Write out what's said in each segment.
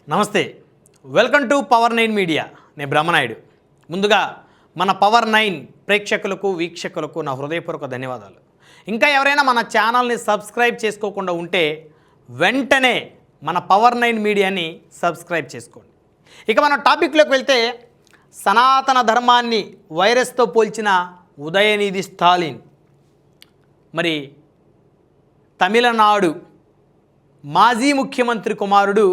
నమస్తే, welcome to పవర్9 media. నేను బ్రహ్మనాయుడు. ముందుగా మన పవర్9 ప్రేక్షకులకు వీక్షకులకు నా హృదయపూర్వక ధన్యవాదాలు. ఇంకా ఎవరైనా మన ఛానల్ని సబ్స్క్రైబ్ చేసుకోకుండా ఉంటే వెంటనే మన పవర్9 మీడియాని సబ్స్క్రైబ్ చేసుకోండి. ఇక మన టాపిక్లోకి వెళ్తే, సనాతన ధర్మాన్ని వైరస్తో పోల్చిన ఉదయనిధి స్టాలిన్, మరి తమిళనాడు మాజీ ముఖ్యమంత్రి కుమారుడు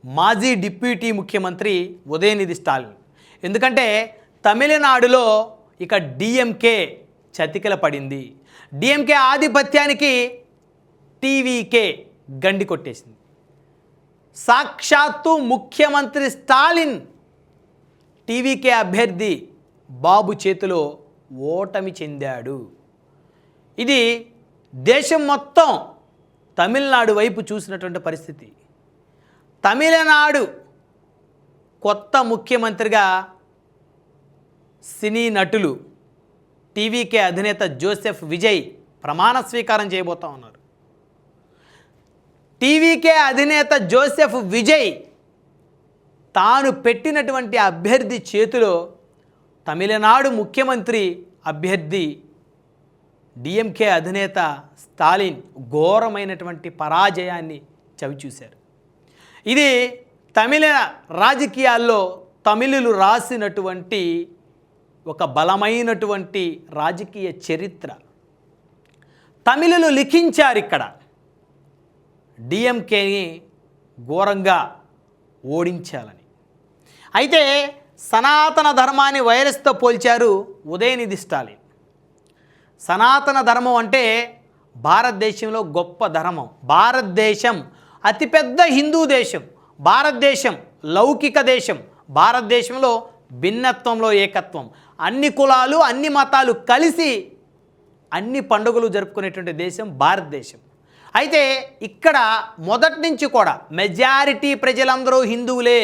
మాజీ డిప్యూటీ ముఖ్యమంత్రి ఉదయనిధి స్టాలిన్. ఎందుకంటే తమిళనాడులో ఇక డిఎంకే చతికిల పడింది. డిఎంకే ఆధిపత్యానికి టీవీకే గండి కొట్టేసింది. సాక్షాత్తు ముఖ్యమంత్రి స్టాలిన్ టీవీకే అభ్యర్థి బాబు చేతిలో ఓటమి చెందాడు. ఇది దేశం మొత్తం తమిళనాడు వైపు చూసినటువంటి పరిస్థితి. తమిళనాడు కొత్త ముఖ్యమంత్రిగా సినీ నటులు టీవీకే అధినేత జోసెఫ్ విజయ్ ప్రమాణ స్వీకారం చేయబోతా ఉన్నారు. టీవీకే అధినేత జోసెఫ్ విజయ్ తాను పెట్టినటువంటి అభ్యర్థి చేతిలో తమిళనాడు ముఖ్యమంత్రి అభ్యర్థి డిఎంకే అధినేత స్టాలిన్ ఘోరమైనటువంటి పరాజయాన్ని చవిచూశారు. ఇది తమిళ రాజకీయాల్లో తమిళులు రాసినటువంటి ఒక బలమైనటువంటి రాజకీయ చరిత్ర. తమిళులు లిఖించారు ఇక్కడ డిఎంకేని ఘోరంగా ఓడించాలని. అయితే సనాతన ధర్మాన్ని వైరస్తో పోల్చారు ఉదయనిధి స్టాలిన్. సనాతన ధర్మం అంటే భారతదేశంలో గొప్ప ధర్మం. భారతదేశం అతిపెద్ద హిందూ దేశం. భారతదేశం లౌకిక దేశం. భారతదేశంలో భిన్నత్వంలో ఏకత్వం. అన్ని కులాలు అన్ని మతాలు కలిసి అన్ని పండుగలు జరుపుకునేటువంటి దేశం భారతదేశం. అయితే ఇక్కడ మొదటి నుంచి కూడా మెజారిటీ ప్రజలందరూ హిందువులే.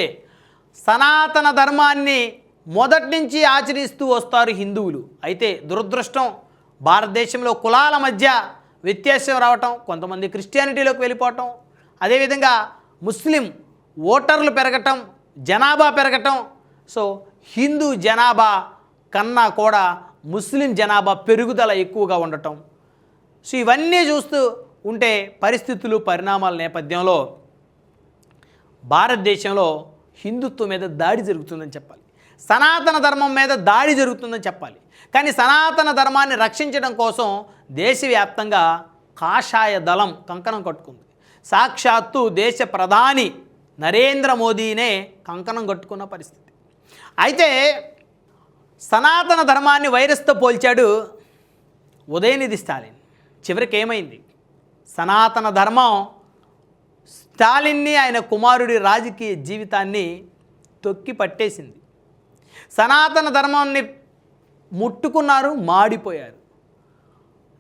సనాతన ధర్మాన్ని మొదటి నుంచి ఆచరిస్తూ వస్తారు హిందువులు. అయితే దురదృష్టం, భారతదేశంలో కులాల మధ్య వ్యత్యాసం రావటం, కొంతమంది క్రిస్టియానిటీలోకి వెళ్ళిపోవటం, అదేవిధంగా ముస్లిం ఓటర్లు పెరగటం, జనాభా పెరగటం. సో హిందూ జనాభా కన్నా కూడా ముస్లిం జనాభా పెరుగుదల ఎక్కువగా ఉండటం. సో ఇవన్నీ చూస్తూ ఉంటే పరిస్థితులు పరిణామాల నేపథ్యంలో భారతదేశంలో హిందుత్వం మీద దాడి జరుగుతుందని చెప్పాలి. సనాతన ధర్మం మీద దాడి జరుగుతుందని చెప్పాలి. కానీ సనాతన ధర్మాన్ని రక్షించడం కోసం దేశవ్యాప్తంగా కాషాయ దళం కంకణం కట్టుకుంది. సాక్షాత్తు దేశ ప్రధాని నరేంద్ర మోదీనే కంకణం కట్టుకున్న పరిస్థితి. అయితే సనాతన ధర్మాన్ని వైరస్తో పోల్చాడు ఉదయనిధి స్టాలిన్. చివరికి ఏమైంది? సనాతన ధర్మం స్టాలిన్ని, ఆయన కుమారుడి రాజకీయ జీవితాన్ని తొక్కి పట్టేసింది. సనాతన ధర్మాన్ని ముట్టుకున్నారు, మాడిపోయారు.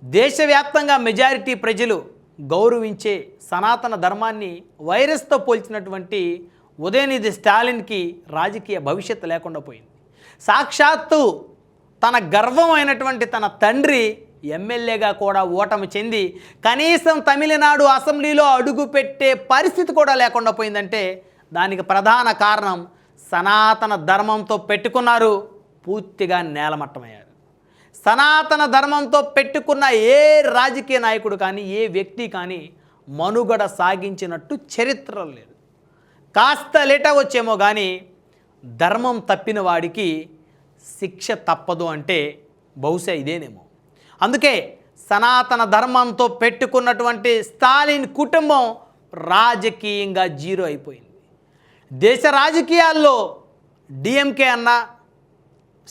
దేశవ్యాప్తంగా మెజారిటీ ప్రజలు గౌరవించే సనాతన ధర్మాన్ని వైరస్తో పోల్చినటువంటి ఉదయనిధి స్టాలిన్కి రాజకీయ భవిష్యత్తు లేకుండా పోయింది. సాక్షాత్తు తన గర్వమైనటువంటి తన తండ్రి ఎమ్మెల్యేగా కూడా ఓటమి చెంది కనీసం తమిళనాడు అసెంబ్లీలో అడుగుపెట్టే పరిస్థితి కూడా లేకుండా పోయిందంటే దానికి ప్రధాన కారణం సనాతన ధర్మంతో పెట్టుకున్నారు, పూర్తిగా నేలమట్టమయ్యారు. సనాతన ధర్మంతో పెట్టుకున్న ఏ రాజకీయ నాయకుడు కానీ ఏ వ్యక్తి కానీ మనుగడ సాగించినట్టు చరిత్ర లేదు. కాస్త లేట వచ్చేమో కానీ ధర్మం తప్పిన వాడికి శిక్ష తప్పదు అంటే బహుశా ఇదేనేమో. అందుకే సనాతన ధర్మంతో పెట్టుకున్నటువంటి స్టాలిన్ కుటుంబం రాజకీయంగా జీరో అయిపోయింది. దేశ రాజకీయాల్లో డిఎంకే అన్నా,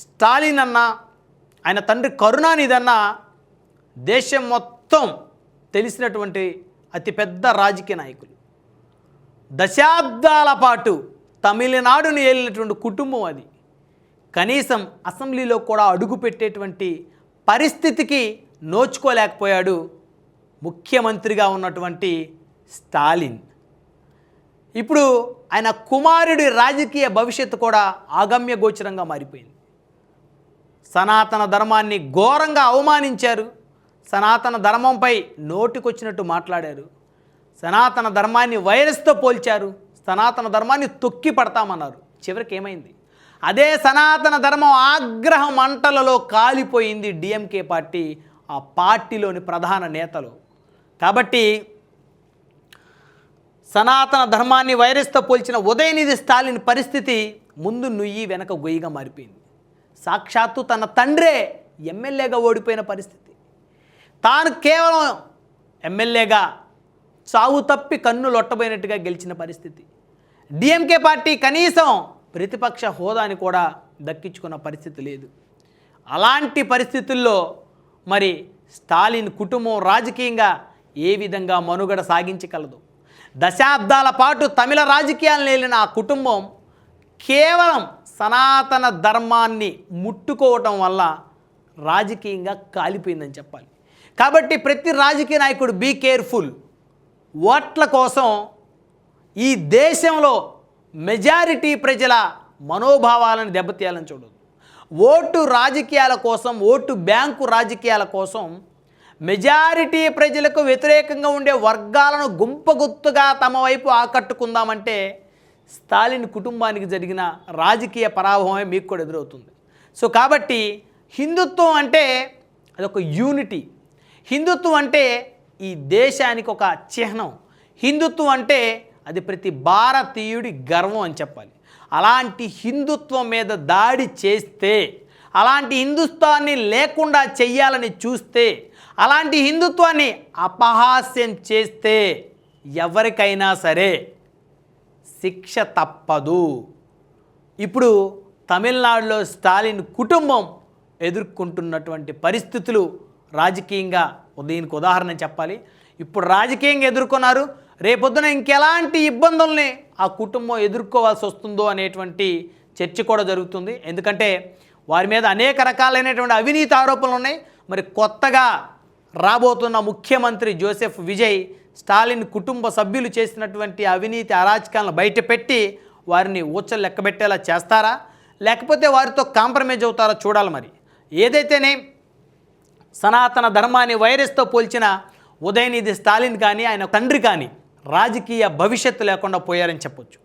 స్టాలిన్ అన్నా, ఆయన తండ్రి కరుణానిధి అన్నా దేశం మొత్తం తెలిసినటువంటి అతిపెద్ద రాజకీయ నాయకులు. దశాబ్దాల పాటు తమిళనాడుని ఏలినటువంటి కుటుంబం అది. కనీసం అసెంబ్లీలో కూడా అడుగుపెట్టేటువంటి పరిస్థితికి నోచుకోలేకపోయాడు ముఖ్యమంత్రిగా ఉన్నటువంటి స్టాలిన్. ఇప్పుడు ఆయన కుమారుడి రాజకీయ భవిష్యత్తు కూడా ఆగమ్య గోచరంగా మారిపోయింది. సనాతన ధర్మాన్ని ఘోరంగా అవమానించారు. సనాతన ధర్మంపై నోటికొచ్చినట్టు మాట్లాడారు. సనాతన ధర్మాన్ని వైరస్తో పోల్చారు. సనాతన ధర్మాన్ని తొక్కి పడతామన్నారు. చివరికి ఏమైంది? అదే సనాతన ధర్మం ఆగ్రహ మంటలలో కాలిపోయింది డిఎంకే పార్టీ, ఆ పార్టీలోని ప్రధాన నేతలు. కాబట్టి సనాతన ధర్మాన్ని వైరస్తో పోల్చిన ఉదయనిధి స్టాలిన్ పరిస్థితి ముందు నుయ్యి వెనక గొయ్యిగా మారిపోయింది. సాక్షాత్తు తన తండ్రే ఎమ్మెల్యేగా ఓడిపోయిన పరిస్థితి. తాను కేవలం ఎమ్మెల్యేగా చావు తప్పి కన్ను లొట్టబోయినట్టుగా గెలిచిన పరిస్థితి. డిఎంకే పార్టీ కనీసం ప్రతిపక్ష హోదాని కూడా దక్కించుకున్న పరిస్థితి లేదు. అలాంటి పరిస్థితుల్లో మరి స్టాలిన్ కుటుంబం రాజకీయంగా ఏ విధంగా మనుగడ సాగించగలదు? దశాబ్దాల పాటు తమిళ రాజకీయాలను ఏలిన ఆ కుటుంబం కేవలం సనాతన ధర్మాన్ని ముట్టుకోవటం వల్ల రాజకీయంగా కాలిపోయిందని చెప్పాలి. కాబట్టి ప్రతి రాజకీయ నాయకుడు బీ కేర్ఫుల్. ఓట్ల కోసం ఈ దేశంలో మెజారిటీ ప్రజల మనోభావాలను దెబ్బతీయాలని చూడదు. ఓటు రాజకీయాల కోసం, ఓటు బ్యాంకు రాజకీయాల కోసం మెజారిటీ ప్రజలకు వ్యతిరేకంగా ఉండే వర్గాలను గుంపగుత్తుగా తమ వైపు ఆకట్టుకుందామంటే స్టాలిన్ కుటుంబానికి జరిగిన రాజకీయ పరాభవమే మీకు కూడా ఎదురవుతుంది. సో కాబట్టి హిందుత్వం అంటే అదొక యూనిటీ. హిందుత్వం అంటే ఈ దేశానికి ఒక చిహ్నం. హిందుత్వం అంటే అది ప్రతి భారతీయుడి గర్వం అని చెప్పాలి. అలాంటి హిందుత్వం మీద దాడి చేస్తే, అలాంటి హిందుత్వాన్ని లేకుండా చెయ్యాలని చూస్తే, అలాంటి హిందుత్వాన్ని అపహాస్యం చేస్తే ఎవరికైనా సరే శిక్ష తప్పదు. ఇప్పుడు తమిళనాడులో స్టాలిన్ కుటుంబం ఎదుర్కొంటున్నటువంటి పరిస్థితులు రాజకీయంగా దీనికి ఉదాహరణ చెప్పాలి. ఇప్పుడు రాజకీయంగా ఎదుర్కొన్నారు, రేపొద్దున ఇంకెలాంటి ఇబ్బందుల్ని ఆ కుటుంబం ఎదుర్కోవాల్సి వస్తుందో అనేటువంటి చర్చ కూడా జరుగుతుంది. ఎందుకంటే వారి మీద అనేక రకాలైనటువంటి అవినీతి ఆరోపణలు ఉన్నాయి. మరి కొత్తగా రాబోతున్న ముఖ్యమంత్రి జోసెఫ్ విజయ్ స్టాలిన్ కుటుంబ సభ్యులు చేసినటువంటి అవినీతి అరాచకాలను బయటపెట్టి వారిని ఊచలు లెక్కబెట్టేలా చేస్తారా, లేకపోతే వారితో కాంప్రమైజ్ అవుతారా చూడాలి. మరి ఏదైతేనే సనాతన ధర్మాన్ని వైరస్తో పోల్చిన ఉదయనిధి స్టాలిన్ కానీ ఆయన తండ్రి కానీ రాజకీయ భవిష్యత్తు లేకుండా పోయారని చెప్పొచ్చు.